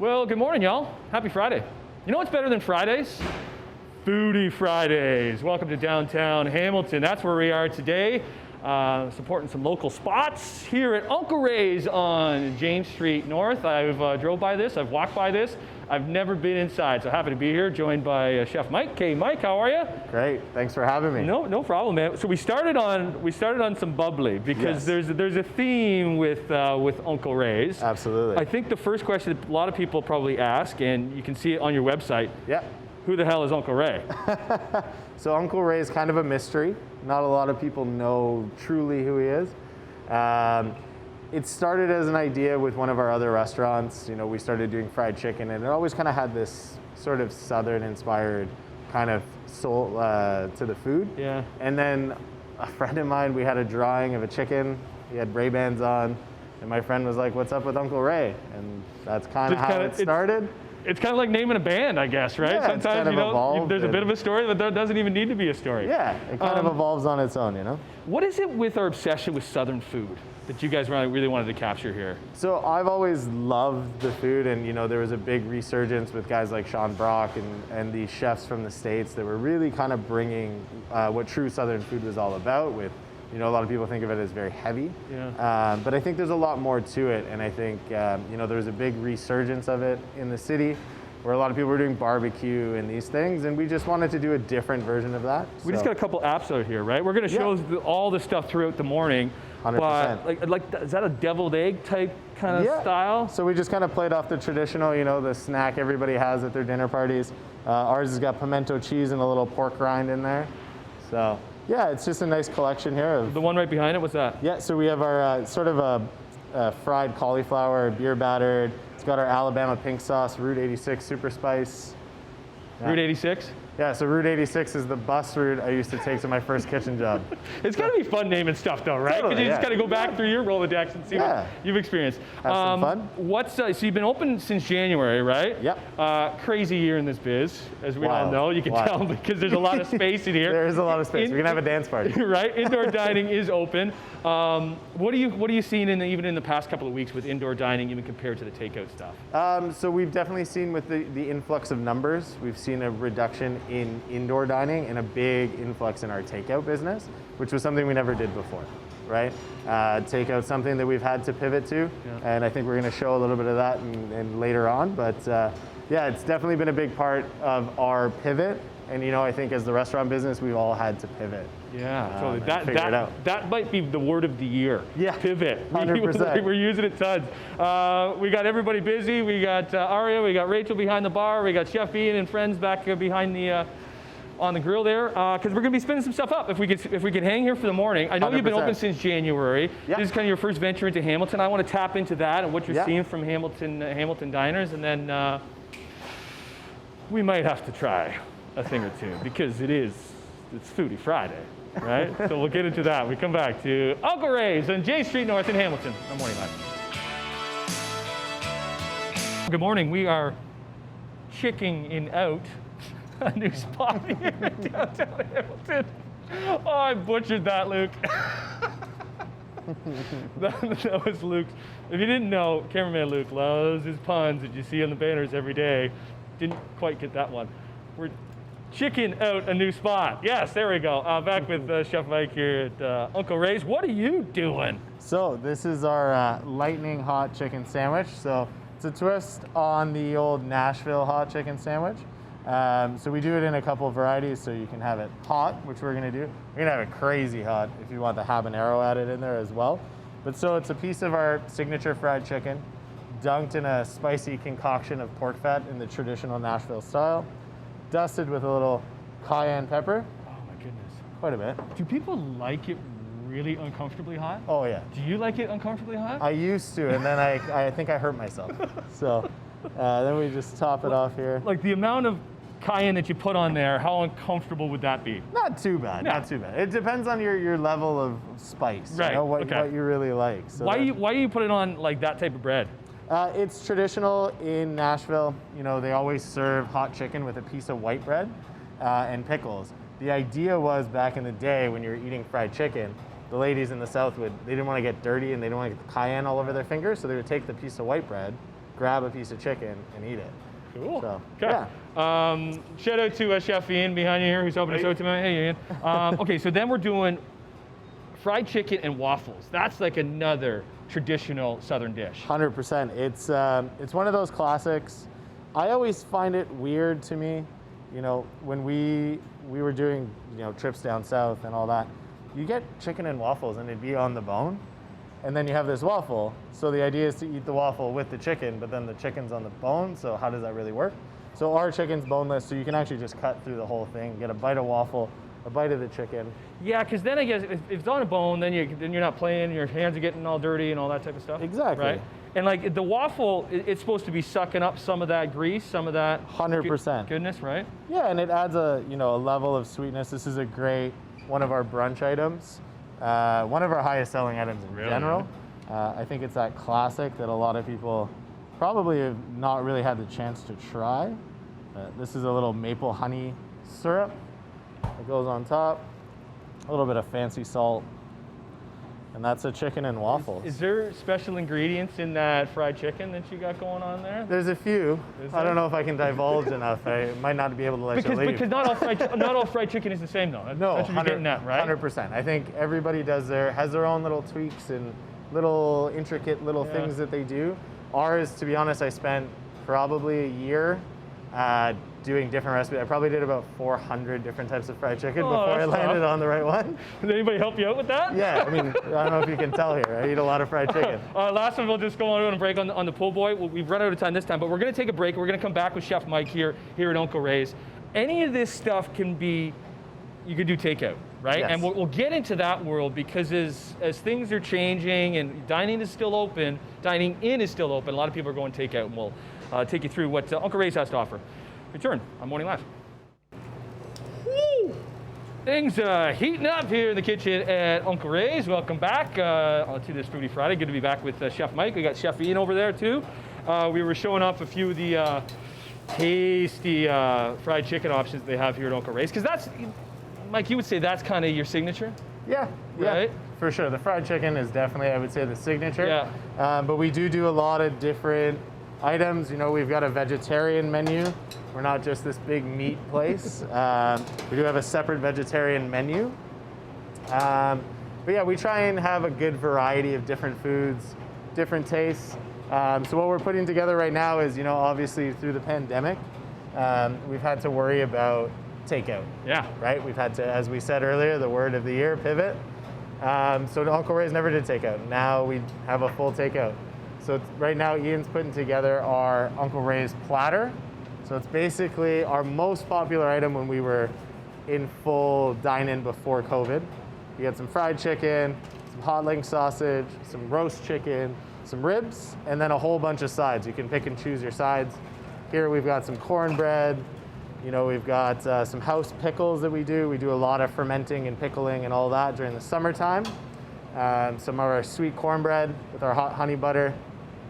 Well, good morning, y'all. Happy Friday. You know what's better than Fridays? Foodie Fridays. Welcome to downtown Hamilton. That's where we are today, supporting some local spots here at Uncle Ray's on James Street North. I've drove by this, I've walked by this. I've never been inside, so happy to be here, joined by Chef Mike. Hey, Mike, how are you? Great, thanks for having me. No problem, man. So we started on some bubbly because Yes. there's a theme with Uncle Ray's. Absolutely. I think the first question that a lot of people probably ask, and you can see it on your website. Yeah. Who the hell is Uncle Ray? So Uncle Ray is kind of a mystery. Not a lot of people know truly who he is. It started as an idea with one of our other restaurants. You know, we started doing fried chicken, and it always kind of had this sort of Southern-inspired kind of soul to the food. Yeah. And then a friend of mine, we had a drawing of a chicken. He had Ray-Bans on, and my friend was like, "What's up with Uncle Ray?" And that's kind of how it started. It's kind of like naming a band, I guess, right? Yeah, Sometimes kind of evolved there's a bit of a story, but there doesn't even need to be a story. Yeah, it kind of evolves on its own, you know? What is it with our obsession with Southern food that you guys really wanted to capture here? So I've always loved the food, and you know, there was a big resurgence with guys like Sean Brock and these chefs from the States that were really kind of bringing what true Southern food was all about with, you know, a lot of people think of it as very heavy, but I think there's a lot more to it, and I think, you know, there's a big resurgence of it in the city where a lot of people were doing barbecue and these things, and we just wanted to do a different version of that. We just got a couple apps out here, right? We're going to show all the stuff throughout the morning. 100%. But like, is that a deviled egg type kind of style? So we just kind of played off the traditional, you know, the snack everybody has at their dinner parties. Ours has got pimento cheese and a little pork rind in there. So yeah, it's just a nice collection here. Of, the one right behind it, what's that? Yeah, so we have our sort of a fried cauliflower, beer battered. It's got our Alabama pink sauce, Route 86 super spice. Yeah. Route 86? Yeah, so Route 86 is the bus route I used to take to my first kitchen job. It's got to be fun naming stuff though, right? Because Totally, you just got to go back through your Rolodex and see what you've experienced. Have some fun. So you've been open since January, right? Yep. Crazy year in this biz, as we all know. You can tell because there's a lot of space in here. There is a lot of space. We can have a dance party. Right? Indoor dining is open. What are you seeing even in the past couple of weeks with indoor dining, even compared to the takeout stuff? So we've definitely seen with the influx of numbers, we've seen a reduction in indoor dining and a big influx in our takeout business, which was something we never did before, right? Takeout, something that we've had to pivot to, and I think we're going to show a little bit of that and later on. But yeah, it's definitely been a big part of our pivot. And you know, I think as the restaurant business, we've all had to pivot. Yeah, totally. That might be the word of the year. Yeah, pivot. 100%. We're using it tons. We got everybody busy. We got Aria. We got Rachel behind the bar. We got Chef Ian and friends back behind the on the grill there. Because we're going to be spinning some stuff up if we could hang here for the morning. I know 100%. You've been open since January. Yep. This is kind of your first venture into Hamilton. I want to tap into that and what you're seeing from Hamilton diners, and then we might have to try a thing or two because it's Foodie Friday, right? So we'll get into that. We come back to Uncle Ray's on J Street North in Hamilton. I'm Morning Live. Good morning. We are checking out a new spot here in downtown Hamilton. Oh, I butchered that, Luke. that was Luke. If you didn't know, cameraman Luke loves his puns that you see on the banners every day. Didn't quite get that one. We're checking out a new spot. Yes, there we go. Back with Chef Mike here at Uncle Ray's. What are you doing? So this is our lightning hot chicken sandwich. So it's a twist on the old Nashville hot chicken sandwich. So we do it in a couple of varieties. So you can have it hot, which we're gonna do. We're gonna have it crazy hot if you want the habanero added in there as well. But so it's a piece of our signature fried chicken, dunked in a spicy concoction of pork fat in the traditional Nashville style, dusted with a little cayenne pepper. Oh my goodness. Quite a bit. Do people like it really uncomfortably hot? Oh yeah. Do you like it uncomfortably hot? I used to, and then I think I hurt myself. So then we just top it off here. Like the amount of cayenne that you put on there, how uncomfortable would that be? Not too bad, not too bad. It depends on your level of spice, right? You know, what you really like. So why do you put it on like that type of bread? It's traditional in Nashville. You know, they always serve hot chicken with a piece of white bread and pickles. The idea was back in the day when you were eating fried chicken, the ladies in the South they didn't want to get dirty and they didn't want to get the cayenne all over their fingers, so they would take the piece of white bread, grab a piece of chicken and eat it. Cool. So, okay. yeah. Shout out to Chef Ian behind you here who's helping us out tonight. Hey, Ian. Okay, so then we're doing fried chicken and waffles. That's like another traditional Southern dish. 100%. It's one of those classics. I always find it weird to me, you know, when we were doing, you know, trips down south and all that, you get chicken and waffles and it'd be on the bone, and then you have this waffle. So the idea is to eat the waffle with the chicken, but then the chicken's on the bone, so how does that really work? So our chicken's boneless, so you can actually just cut through the whole thing, get a bite of waffle, a bite of the chicken. Yeah, because then I guess if it's on a bone, then you're not playing, your hands are getting all dirty and all that type of stuff. Exactly. Right? And like the waffle, it's supposed to be sucking up some of that grease, some of that 100%. goodness, right? Yeah, and it adds a level of sweetness. This is a great one of our brunch items, one of our highest selling items in general. I think it's that classic that a lot of people probably have not really had the chance to try. This is a little maple honey syrup that goes on top, a little bit of fancy salt, and that's a chicken and waffles. Is there special ingredients in that fried chicken that you got going on there? There's a few. I don't know if I can divulge enough. I might not be able to let you leave. Because not all fried chicken is the same though. No, that's what you're getting at, right? 100%. I think everybody has their own little tweaks and little intricate little things that they do. Ours, to be honest, I spent probably a year doing different recipes. I probably did about 400 different types of fried chicken before I landed on the right one. Did anybody help you out with that? Yeah, I mean, I don't know if you can tell here. I eat a lot of fried chicken. Last one, we'll just go on a break on the pull boy. We've run out of time this time, but we're going to take a break. We're going to come back with Chef Mike here at Uncle Ray's. Any of this stuff you could do takeout, right? Yes. And we'll get into that world because as things are changing and dining in is still open, a lot of people are going takeout, and we'll take you through what Uncle Ray's has to offer. Return on Morning Live. Woo! Things heating up here in the kitchen at Uncle Ray's. Welcome back to this Foodie Friday. Good to be back with Chef Mike. We got Chef Ian over there too. We were showing off a few of the tasty fried chicken options they have here at Uncle Ray's. Because that's, Mike, you would say that's kind of your signature? Yeah, right? For sure. The fried chicken is definitely, I would say, the signature. Yeah. But we do a lot of different items. You know, we've got a vegetarian menu. We're not just this big meat place. We do have a separate vegetarian menu. But yeah, we try and have a good variety of different foods, different tastes. So what we're putting together right now is, you know, obviously through the pandemic, we've had to worry about takeout. Yeah. Right? We've had to, as we said earlier, the word of the year, pivot. So Uncle Ray's never did takeout. Now we have a full takeout. So right now Ian's putting together our Uncle Ray's Platter. So it's basically our most popular item when we were in full dine-in before COVID. We had some fried chicken, some hot link sausage, some roast chicken, some ribs, and then a whole bunch of sides. You can pick and choose your sides. Here we've got some cornbread. You know, we've got some house pickles that we do. We do a lot of fermenting and pickling and all that during the summertime. Some of our sweet cornbread with our hot honey butter.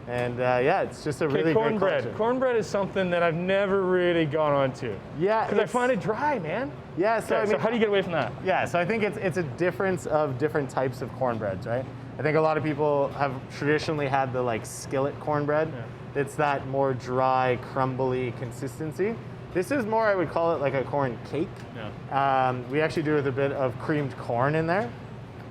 And yeah, it's just a really great collection. Cornbread is something that I've never really gone on to. Yeah. Because I find it dry, man. Yeah, so, okay, I mean, so how do you get away from that? Yeah, so I think it's a difference of different types of cornbreads, right? I think a lot of people have traditionally had the like skillet cornbread. Yeah. It's that more dry, crumbly consistency. This is more, I would call it like a corn cake. Yeah. We actually do it with a bit of creamed corn in there.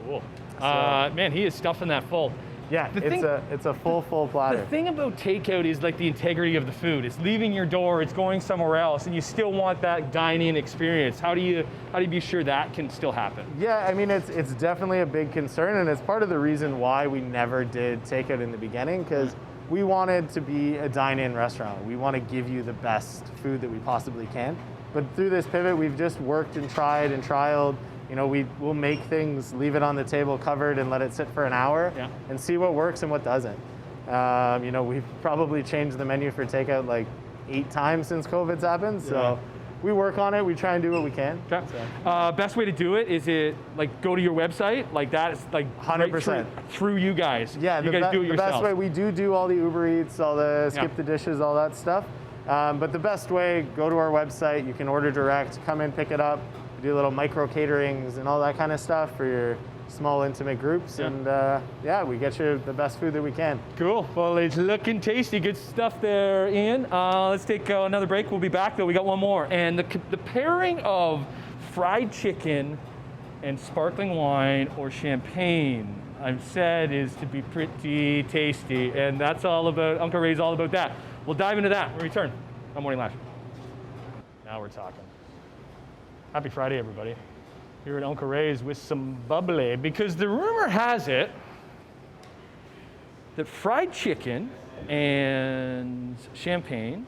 Cool. Man, he is stuffing that full. Yeah, it's a full platter. The thing about takeout is like the integrity of the food. It's leaving your door, it's going somewhere else, and you still want that dine-in experience. How do you be sure that can still happen? Yeah, I mean, it's definitely a big concern, and it's part of the reason why we never did takeout in the beginning, because we wanted to be a dine-in restaurant. We want to give you the best food that we possibly can. But through this pivot, we've just worked and tried and trialed. You know, we'll make things, leave it on the table covered and let it sit for an hour and see what works and what doesn't. You know, we've probably changed the menu for takeout like 8 times since COVID's happened. So we work on it. We try and do what we can. Okay. So. Best way to do it, is it like go to your website? Like that is like 100%. Right through you guys. Yeah, you guys do it yourself. The best way, we do all the Uber Eats, all the skip the dishes, all that stuff. But the best way, go to our website. You can order direct, come in, pick it up. We do little micro caterings and all that kind of stuff for your small intimate groups, Yeah. and yeah, we get you the best food that we can. Cool. Well, it's looking tasty. Good stuff there, Ian. Let's take another break. We'll be back, though. We got one more. And the pairing of fried chicken and sparkling wine or champagne, I've said, is to be pretty tasty. And that's all about, Uncle Ray's all about that. We'll dive into that when we return on Morning Live. Now we're talking. Happy Friday, everybody. Here at Uncle Ray's with some bubbly, because the rumor has it that fried chicken and champagne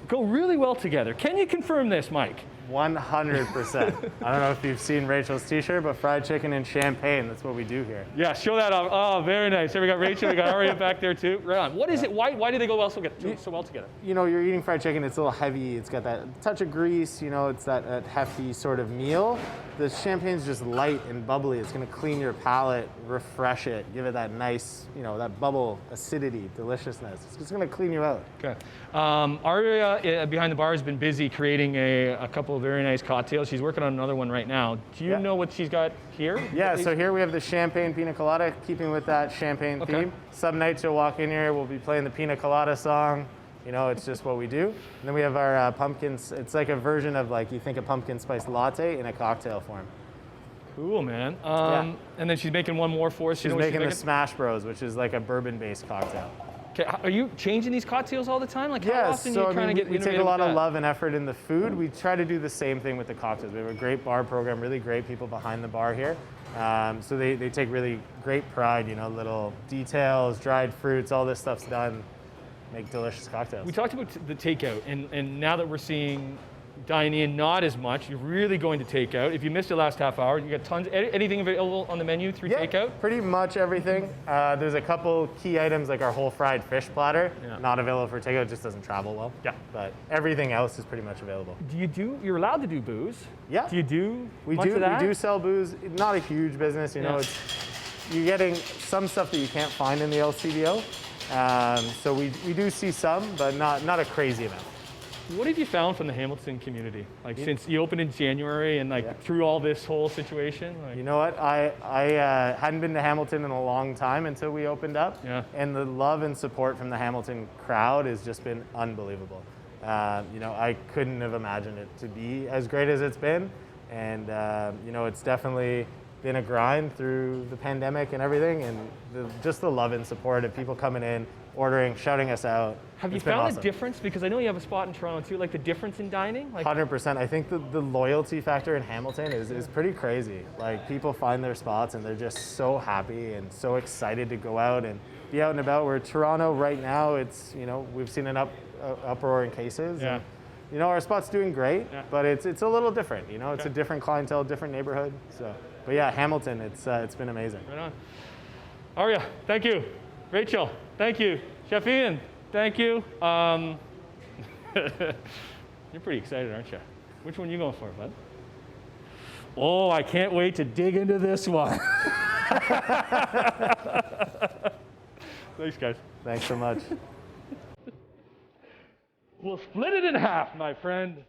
go really well together. Can you confirm this, Mike? 100%. I don't know if you've seen Rachel's t-shirt, but fried chicken and champagne, that's what we do here. Yeah, show that off. Oh, very nice. Here we got Rachel, we got Aria back there too. Right on. What is it? Why do they go so well together? You know, you're eating fried chicken, it's a little heavy, it's got that touch of grease, you know, it's that hefty sort of meal. The champagne's just light and bubbly. It's gonna clean your palate, refresh it, give it that nice, you know, that bubble acidity, deliciousness. It's just gonna clean you out. Okay. Aria behind the bar has been busy creating a couple of very nice cocktails. She's working on another one right now. Do you know what she's got here? Yeah, so here we have the champagne Pina Colada, keeping with that champagne theme. Some nights you'll walk in here, we'll be playing the Pina Colada song. You know, it's just what we do. And then we have our pumpkins. It's like a version of, like, you think a pumpkin spice latte in a cocktail form. Cool, man. Yeah. And then she's making one more for us. She's making the Smash Bros, which is like a bourbon-based cocktail. Okay, are you changing these cocktails all the time? Like, how Yes, often so are you trying to get we take a innovative lot with of that? love and effort in the food. We try to do the same thing with the cocktails. We have a great bar program, really great people behind the bar here. So they take really great pride, you know, little details, dried fruits, all this stuff's done. Make delicious cocktails. We talked about the takeout, and now that we're seeing dine-in not as much, you're really going to takeout. If you missed the last half hour, you got tons. Anything available on the menu through takeout? Pretty much everything. There's a couple key items like our whole fried fish platter, not available for takeout. It just doesn't travel well. Yeah. But everything else is pretty much available. You're allowed to do booze? Yeah. Do you do We much do. of that? We do sell booze. Not a huge business, you know. You're getting some stuff that you can't find in the LCBO. So we do see some, but not a crazy amount. What have you found from the Hamilton community? Like, since you opened in January and through all this whole situation? Like... You know what? I hadn't been to Hamilton in a long time until we opened up. Yeah. And the love and support from the Hamilton crowd has just been unbelievable. You know, I couldn't have imagined it to be as great as it's been. And, you know, it's definitely been a grind through the pandemic and everything. And just the love and support of people coming in, ordering, shouting us out. Have you found a difference? Because I know you have a spot in Toronto too, like the difference in dining? Like 100%. I think the loyalty factor in Hamilton is pretty crazy. Like, people find their spots and they're just so happy and so excited to go out and be out and about. Where Toronto right now, it's, you know, we've seen an uproar in cases. Yeah. And, you know, our spot's doing great, but it's a little different. You know, it's a different clientele, different neighborhood. So, but yeah, Hamilton, it's been amazing. Right on. Aria, thank you. Rachel, thank you. Chef Ian, thank you. You're pretty excited, aren't you? Which one are you going for, bud? Oh, I can't wait to dig into this one. Thanks, guys. Thanks so much. We'll split it in half, my friend.